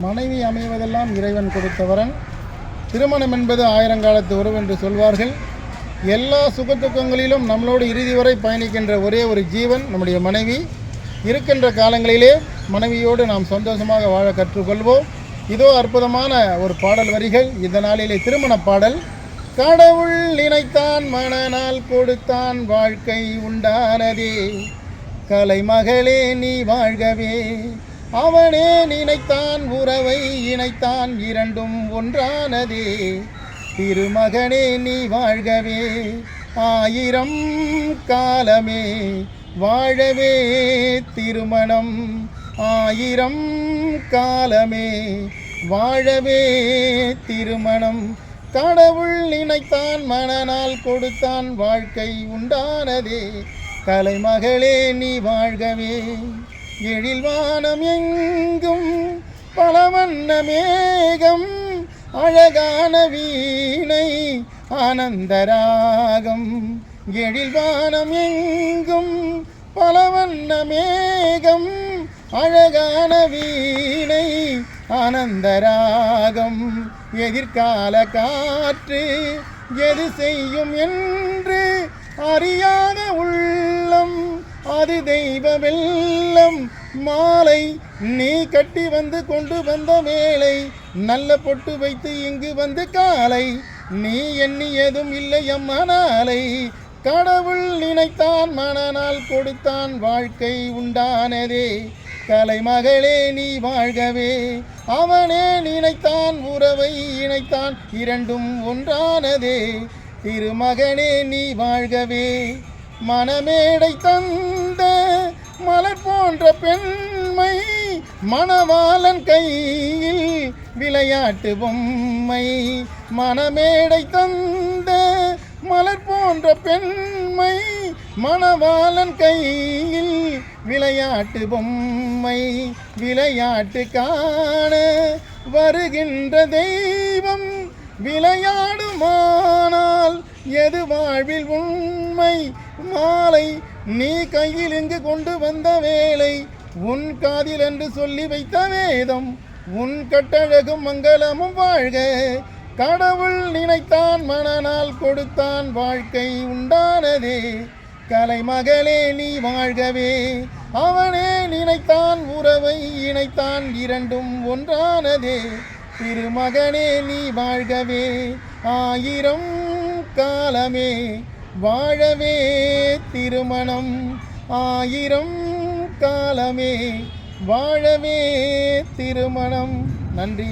மனைவி அமைவதெல்லாம் இறைவன் கொடுத்த வரன். திருமணம் என்பது ஆயிரங்காலத்து உறவு என்று சொல்வார்கள். எல்லா சுகதுக்கங்களிலும் நம்மளோடு இறுதி வரை பயணிக்கின்ற ஒரே ஒரு ஜீவன் நம்முடைய மனைவி. இருக்கின்ற காலங்களிலே மனைவியோடு நாம் சந்தோஷமாக வாழ கற்றுக்கொள்வோம். இதோ அற்புதமான ஒரு பாடல் வரிகள். இந்த நாளிலே திருமண பாடல். கடவுள் நினைத்தான், மணநாள் கொடுத்தான், வாழ்க்கை உண்டானதே. கலைமகளே நீ வாழ்கவே. அவனே நினைத்தான், உறவை இணைத்தான், இரண்டும் ஒன்றானதே. திருமகனே நீ வாழ்கவே. ஆயிரம் காலமே வாழவே திருமணம். ஆயிரம் காலமே வாழவே திருமணம். கடவுள் நினைத்தான், மணநாள் கொடுத்தான், வாழ்க்கை உண்டானதே. கலைமகளே நீ வாழ்கவே. எழில் வானம் எங்கும் பல வண்ண மேகம், அழகான வீணை ஆனந்தராகம். எழில் வானம் எங்கும் பல வண்ண மேகம், அழகான வீணை ஆனந்தராகம். எதிர்கால காற்று எது செய்யும் என்று அறியாத உள்ளம், அது தெய்வ வெள்ளம். மாலை நீ கட்டி வந்து கொண்டு வந்த வேளை, நல்ல பொட்டு வைத்து இங்கு வந்து காலை, நீ எண்ணியதும் இல்லை அம்மா நாளை. கடவுள் நினைத்தான், மணநாள் கொடுத்தான், வாழ்க்கை உண்டானதே. கலைமகளே நீ வாழ்கவே. அவனே நினைத்தான், உறவை இணைத்தான், இரண்டும் ஒன்றானதே. திருமகனே நீ வாழ்கவே. மணமேடை தந்த மலர் போன்ற பெண்மை, மணவாளன் கையில் விளையாட்டு பொம்மை. மணமேடை தந்த மலர் போன்ற பெண்மை, மணவாளன் கையில் விளையாட்டு பொம்மை. விளையாட்டு காண வருகின்ற தெய்வம் விளையாடுமானால் எது வாழ்வில் உண்மை. மாலை நீ கையில் இங்கு கொண்டு வந்த வேளை, உன் காதில் என்று சொல்லி வைத்த வேதம், உன் கட்டழகும் மங்களமும் வாழ்க. கடவுள் நினைத்தான், மணநாள் கொடுத்தான், வாழ்க்கை உண்டானதே. கலைமகளே நீ வாழ்கவே. அவனே நினைத்தான், உறவை இணைத்தான், இரண்டும் ஒன்றானதே. திருமகனே நீ வாழ்கவே. ஆயிரம் காலமே வாழவே திருமணம். ஆயிரம் காலமே வாழவே திருமணம். நன்றி.